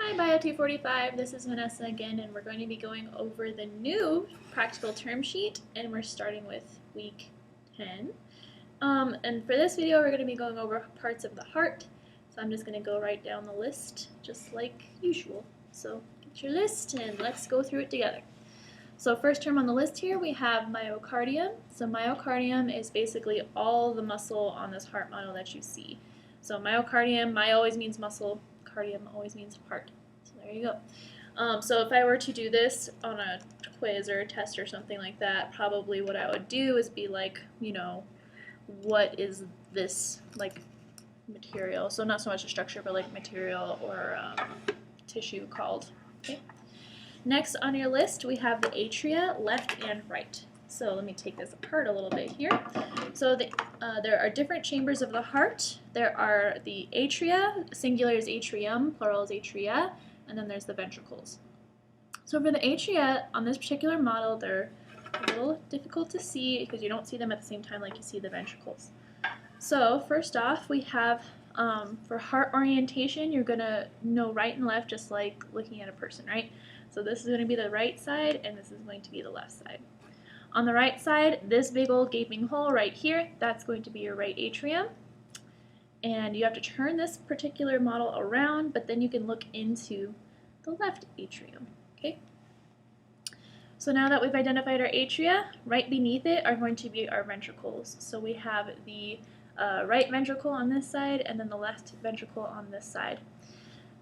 Hi Bio245, this is Vanessa again, and we're going to be going over the new practical term sheet, and we're starting with week 10. And for this video, we're going to be going over parts of the heart, so I'm just going to go right down the list, just like usual. So get your list, and let's go through it together. So first term on the list here, we have myocardium. So myocardium is basically all the muscle on this heart model that you see. So myocardium, myo always means muscle, cardium always means heart. So there you go. So if I were to do this on a quiz or a test or something like that, probably what I would do is be like, what is this like material? So not so much a structure, but like material or tissue called. Okay. Next on your list, we have the atria, left and right. So let me take this apart a little bit here. So there are different chambers of the heart. There are the atria, singular is atrium, plural is atria, and then there's the ventricles. So for the atria, on this particular model, they're a little difficult to see because you don't see them at the same time like you see the ventricles. So first off, we have for heart orientation, you're going to know right and left just like looking at a person, right? So this is going to be the right side, and this is going to be the left side. On the right side, this big old gaping hole right here, that's going to be your right atrium. And you have to turn this particular model around, but then you can look into the left atrium, okay? So now that we've identified our atria, right beneath it are going to be our ventricles. So we have the right ventricle on this side, and then the left ventricle on this side.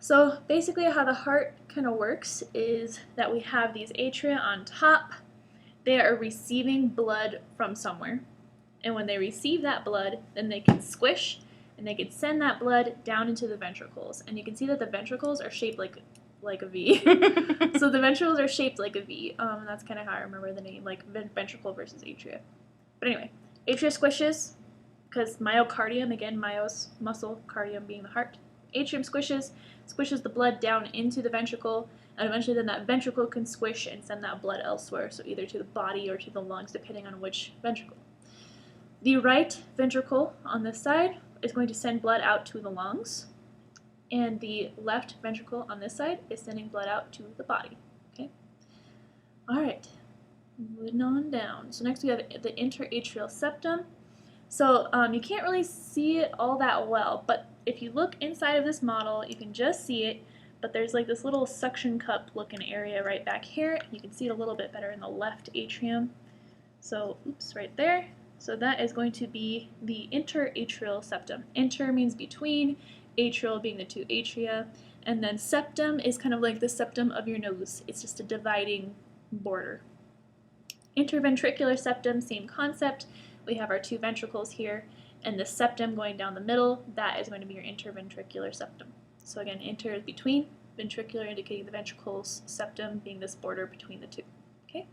So basically how the heart kind of works is that we have these atria on top. They are receiving blood from somewhere. And when they receive that blood, then they can squish and they can send that blood down into the ventricles. And you can see that the ventricles are shaped like a V. So the ventricles are shaped like a V. That's kind of how I remember the name, like ventricle versus atria. But anyway, atria squishes, because myocardium, again, myos, muscle, cardium being the heart. Atrium squishes the blood down into the ventricle, and eventually then that ventricle can squish and send that blood elsewhere, so either to the body or to the lungs, depending on which ventricle. The right ventricle on this side is going to send blood out to the lungs, and the left ventricle on this side is sending blood out to the body. Okay. All right, moving on down. So next we have the interatrial septum. So you can't really see it all that well, but if you look inside of this model, you can just see it, but there's like this little suction cup looking area right back here. You can see it a little bit better in the left atrium. So, oops, right there. So that is going to be the interatrial septum. Inter means between, atrial being the two atria, and then septum is kind of like the septum of your nose. It's just a dividing border. Interventricular septum, same concept. We have our two ventricles here, and the septum going down the middle, that is going to be your interventricular septum. So again, inter is between, ventricular indicating the ventricles, septum being this border between the two. Okay.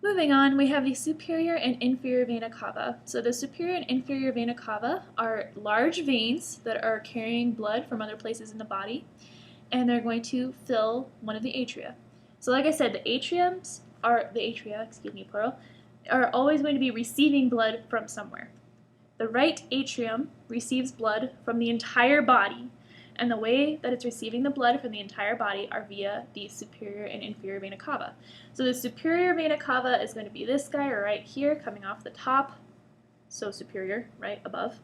Moving on, we have the superior and inferior vena cava. So the superior and inferior vena cava are large veins that are carrying blood from other places in the body, and they're going to fill one of the atria. So like I said, the atria, plural, are always going to be receiving blood from somewhere. The right atrium receives blood from the entire body, and the way that it's receiving the blood from the entire body are via the superior and inferior vena cava. So the superior vena cava is going to be this guy right here coming off the top, so superior, right above.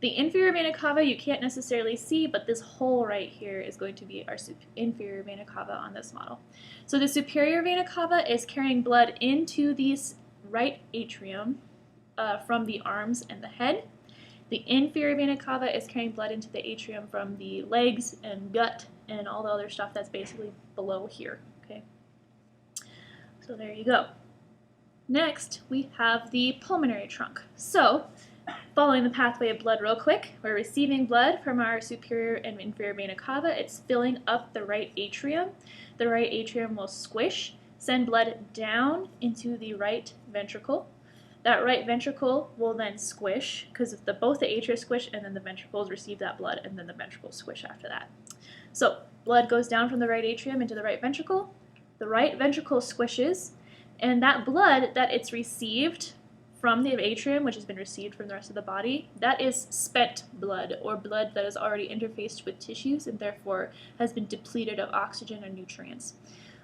The inferior vena cava you can't necessarily see, but this hole right here is going to be our inferior vena cava on this model. So the superior vena cava is carrying blood into these right atrium from the arms and the head. The inferior vena cava is carrying blood into the atrium from the legs and gut and all the other stuff that's basically below here. Okay, so there you go. Next, we have the pulmonary trunk. So, following the pathway of blood real quick, we're receiving blood from our superior and inferior vena cava. It's filling up the right atrium. The right atrium will squish, send blood down into the right ventricle. That right ventricle will then squish, because both the atria squish and then the ventricles receive that blood, and then the ventricles squish after that. So blood goes down from the right atrium into the right ventricle. The right ventricle squishes, and that blood that it's received from the atrium, which has been received from the rest of the body, that is spent blood, or blood that has already interfaced with tissues and therefore has been depleted of oxygen and nutrients.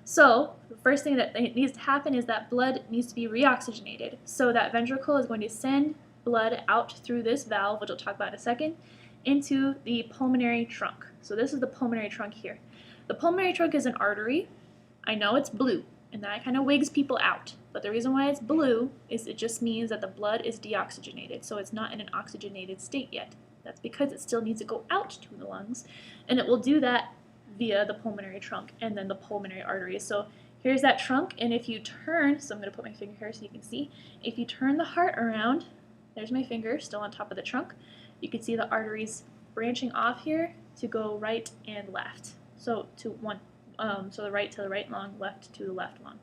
So the first thing that needs to happen is that blood needs to be reoxygenated. So that ventricle is going to send blood out through this valve, which I'll talk about in a second, into the pulmonary trunk. So this is the pulmonary trunk here. The pulmonary trunk is an artery. I know it's blue, and that kind of wigs people out. But the reason why it's blue is it just means that the blood is deoxygenated, so it's not in an oxygenated state yet. That's because it still needs to go out to the lungs, and it will do that via the pulmonary trunk and then the pulmonary arteries. So here's that trunk, and if you turn, so I'm going to put my finger here so you can see, if you turn the heart around, there's my finger still on top of the trunk, you can see the arteries branching off here to go right and left. So so the right to the right lung, left to the left lung.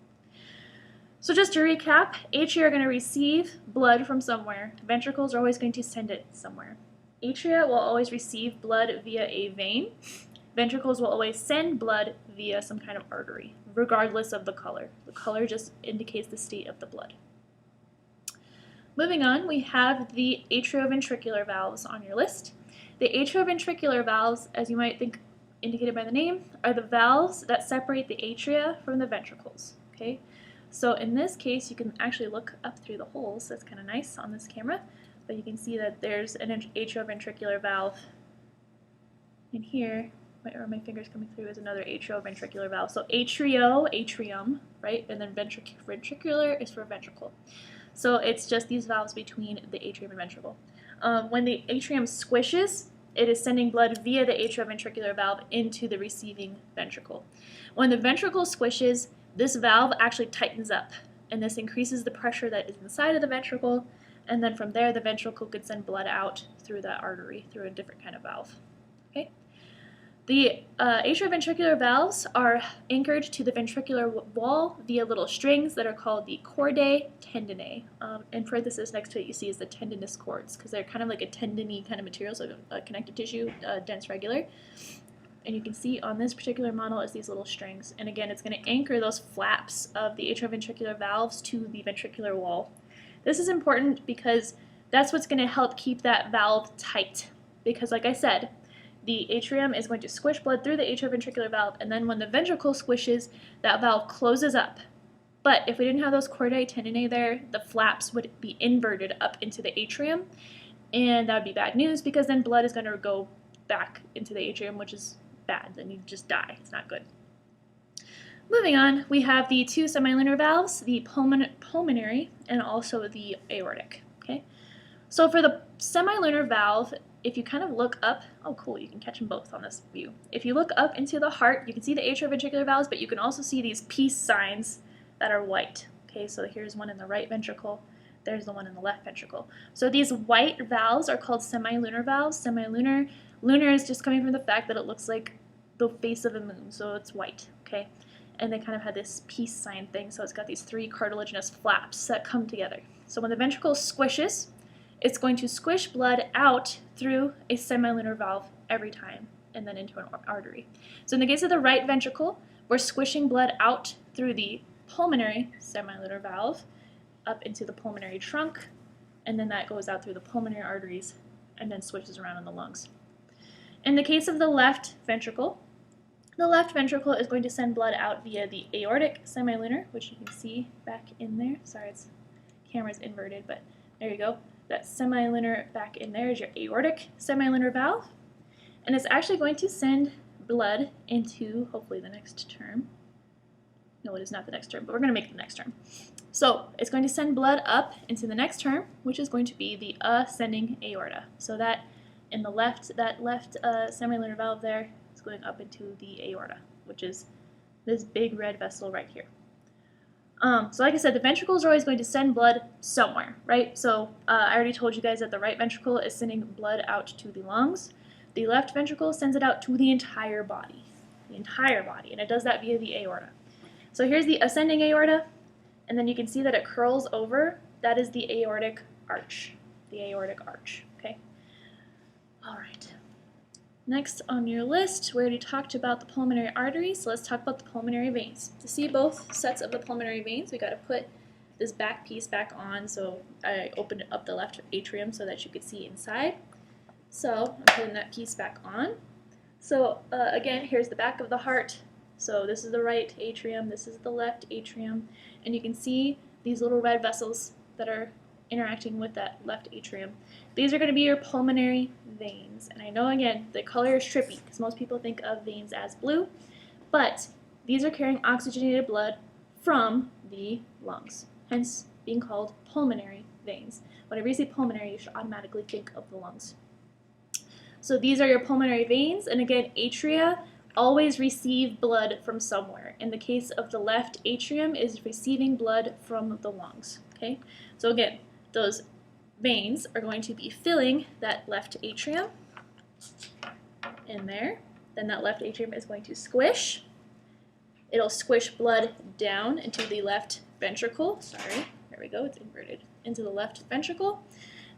So just to recap, atria are going to receive blood from somewhere. Ventricles are always going to send it somewhere. Atria will always receive blood via a vein. Ventricles will always send blood via some kind of artery, regardless of the color. The color just indicates the state of the blood. Moving on, we have the atrioventricular valves on your list. The atrioventricular valves, as you might think indicated by the name, are the valves that separate the atria from the ventricles. Okay? So in this case, you can actually look up through the holes. That's kind of nice on this camera. But you can see that there's an atrioventricular valve in here. Where my finger's coming through is another atrioventricular valve. So atrio, atrium, right? And then ventricular is for ventricle. So it's just these valves between the atrium and ventricle. When the atrium squishes, it is sending blood via the atrioventricular valve into the receiving ventricle. When the ventricle squishes, this valve actually tightens up, and this increases the pressure that is inside of the ventricle, and then from there the ventricle could send blood out through that artery, through a different kind of valve. Okay? The atrioventricular valves are anchored to the ventricular wall via little strings that are called the chordae tendineae. In parenthesis next to it you see is the tendinous cords, because they're kind of like a tendony kind of material, so connective tissue, dense regular. And you can see on this particular model is these little strings. And again, it's going to anchor those flaps of the atrioventricular valves to the ventricular wall. This is important because that's what's going to help keep that valve tight. Because like I said, the atrium is going to squish blood through the atrioventricular valve, and then when the ventricle squishes, that valve closes up. But if we didn't have those chordae tendineae there, the flaps would be inverted up into the atrium, and that would be bad news because then blood is going to go back into the atrium, which is bad. Then you just die. It's not good. Moving on, we have the two semilunar valves, the pulmonary and also the aortic. Okay, so for the semilunar valve, if you kind of look up, oh cool, you can catch them both on this view. If you look up into the heart, you can see the atrioventricular valves, but you can also see these peace signs that are white. Okay, so here's one in the right ventricle, there's the one in the left ventricle. So these white valves are called semilunar valves. Semilunar, lunar is just coming from the fact that it looks like the face of a moon, so it's white, okay? And they kind of had this peace sign thing, so it's got these three cartilaginous flaps that come together. So when the ventricle squishes, it's going to squish blood out through a semilunar valve every time and then into an artery. So in the case of the right ventricle, we're squishing blood out through the pulmonary semilunar valve up into the pulmonary trunk, and then that goes out through the pulmonary arteries and then switches around in the lungs. In the case of the left ventricle is going to send blood out via the aortic semilunar, which you can see back in there. Sorry, camera's inverted, but there you go. That semilunar back in there is your aortic semilunar valve, and it's actually going to send blood into, hopefully the next term. No, it is not the next term, but we're going to make it the next term. So it's going to send blood up into the next term, which is going to be the ascending aorta. So that in the left, semilunar valve there is going up into the aorta, which is this big red vessel right here. So like I said, the ventricles are always going to send blood somewhere, right? So I already told you guys that the right ventricle is sending blood out to the lungs. The left ventricle sends it out to the entire body, and it does that via the aorta. So here's the ascending aorta, and then you can see that it curls over. That is the aortic arch, okay? All right. Next on your list, we already talked about the pulmonary arteries, so let's talk about the pulmonary veins. To see both sets of the pulmonary veins, we got to put this back piece back on, so I opened up the left atrium so that you could see inside. So I'm putting that piece back on. So again, here's the back of the heart. So this is the right atrium, this is the left atrium, and you can see these little red vessels that are interacting with that left atrium. These are going to be your pulmonary veins. And I know, again, the color is trippy because most people think of veins as blue, but these are carrying oxygenated blood from the lungs, hence being called pulmonary veins. Whenever you say pulmonary, you should automatically think of the lungs. So these are your pulmonary veins, and again, atria always receive blood from somewhere. In the case of the left atrium, is receiving blood from the lungs. Okay, so again, those veins are going to be filling that left atrium in there. Then that left atrium is going to squish. It'll squish blood down into the left ventricle. Sorry, there we go, it's inverted. Into the left ventricle.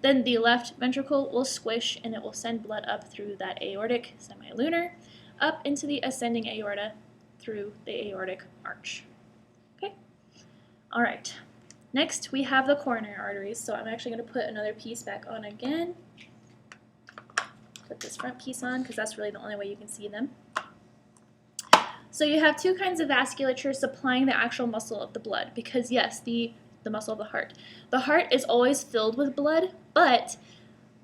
Then the left ventricle will squish and it will send blood up through that aortic semilunar, up into the ascending aorta through the aortic arch. Okay? All right. Next, we have the coronary arteries. So I'm actually going to put another piece back on again. Put this front piece on because that's really the only way you can see them. So you have two kinds of vasculature supplying the actual muscle of the blood because, yes, the muscle of the heart. The heart is always filled with blood, but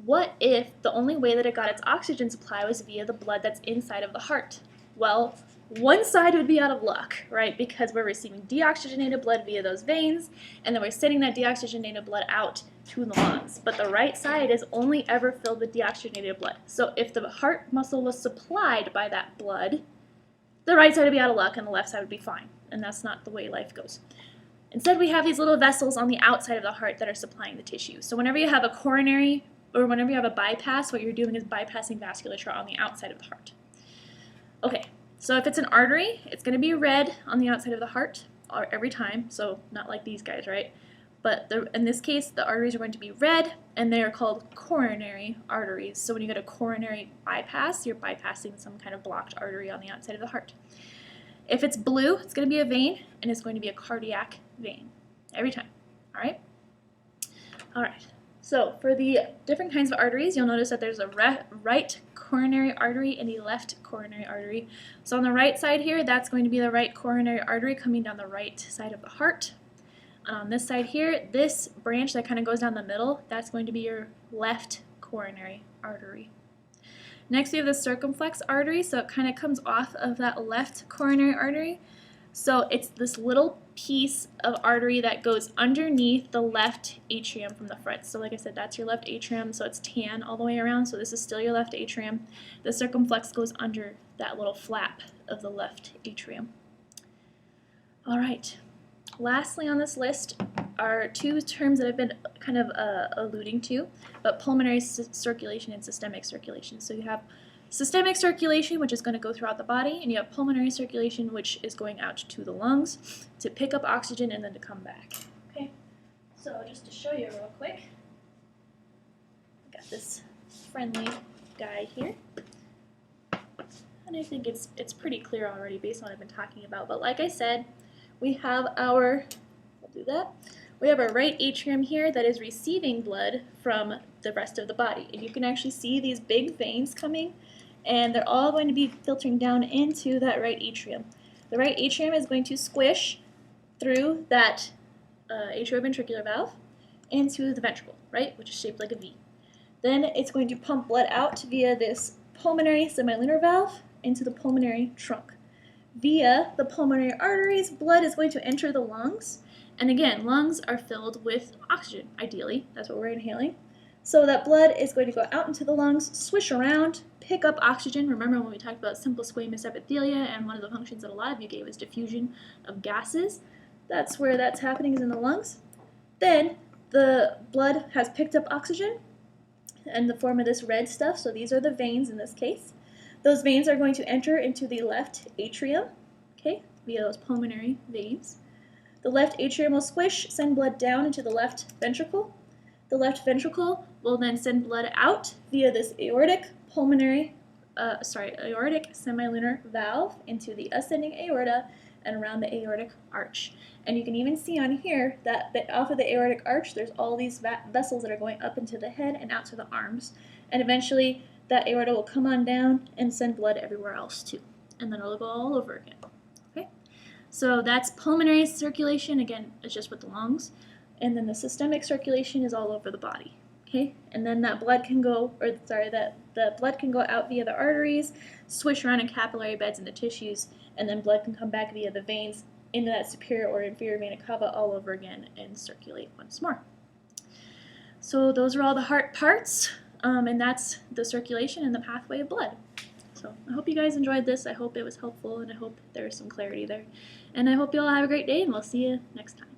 what if the only way that it got its oxygen supply was via the blood that's inside of the heart? Well, one side would be out of luck, right? Because we're receiving deoxygenated blood via those veins, and then we're sending that deoxygenated blood out to the lungs. But the right side is only ever filled with deoxygenated blood. So if the heart muscle was supplied by that blood, the right side would be out of luck and the left side would be fine. And that's not the way life goes. Instead, we have these little vessels on the outside of the heart that are supplying the tissue. So whenever you have a coronary, or whenever you have a bypass, what you're doing is bypassing vasculature on the outside of the heart. Okay, so if it's an artery, it's going to be red on the outside of the heart every time, so not like these guys, right? But in this case, the arteries are going to be red, and they are called coronary arteries. So when you get a coronary bypass, you're bypassing some kind of blocked artery on the outside of the heart. If it's blue, it's going to be a vein, and it's going to be a cardiac vein every time. All right? All right. So for the different kinds of arteries, you'll notice that there's a right coronary artery and a left coronary artery. So on the right side here, that's going to be the right coronary artery coming down the right side of the heart. And on this side here, this branch that kind of goes down the middle, that's going to be your left coronary artery. Next, we have the circumflex artery, so it kind of comes off of that left coronary artery. So it's this little piece of artery that goes underneath the left atrium from the front. So like I said, that's your left atrium, so it's tan all the way around, so this is still your left atrium. The circumflex goes under that little flap of the left atrium. All right. Lastly on this list are two terms that I've been kind of alluding to, but pulmonary circulation and systemic circulation. So you have systemic circulation, which is going to go throughout the body, and you have pulmonary circulation, which is going out to the lungs to pick up oxygen and then to come back. Okay, so just to show you real quick, I got this friendly guy here, and I think it's pretty clear already based on what I've been talking about. But like I said, we have our, we have our right atrium here that is receiving blood from the rest of the body. And you can actually see these big veins coming, and they're all going to be filtering down into that right atrium. The right atrium is going to squish through that atrioventricular valve into the ventricle, right, which is shaped like a V. Then it's going to pump blood out via this pulmonary semilunar valve into the pulmonary trunk. Via the pulmonary arteries, blood is going to enter the lungs. And again, lungs are filled with oxygen, ideally. That's what we're inhaling. So that blood is going to go out into the lungs, swish around, pick up oxygen. Remember when we talked about simple squamous epithelia, and one of the functions that a lot of you gave is diffusion of gases. That's where that's happening, is in the lungs. Then the blood has picked up oxygen in the form of this red stuff. So these are the veins in this case. Those veins are going to enter into the left atrium, okay, via those pulmonary veins. The left atrium will squish, send blood down into the left ventricle. The left ventricle will then send blood out via this aortic semilunar valve into the ascending aorta and around the aortic arch. And you can even see on here that off of the aortic arch, there's all these vessels that are going up into the head and out to the arms. And eventually, that aorta will come on down and send blood everywhere else too. And then it'll go all over again. Okay? So that's pulmonary circulation. Again, it's just with the lungs. And then the systemic circulation is all over the body. Okay? And then that blood can go, that the blood can go out via the arteries, swish around in capillary beds in the tissues, and then blood can come back via the veins into that superior or inferior vena cava all over again and circulate once more. So those are all the heart parts, and that's the circulation and the pathway of blood. So I hope you guys enjoyed this. I hope it was helpful, and I hope there was some clarity there. And I hope you all have a great day, and we'll see you next time.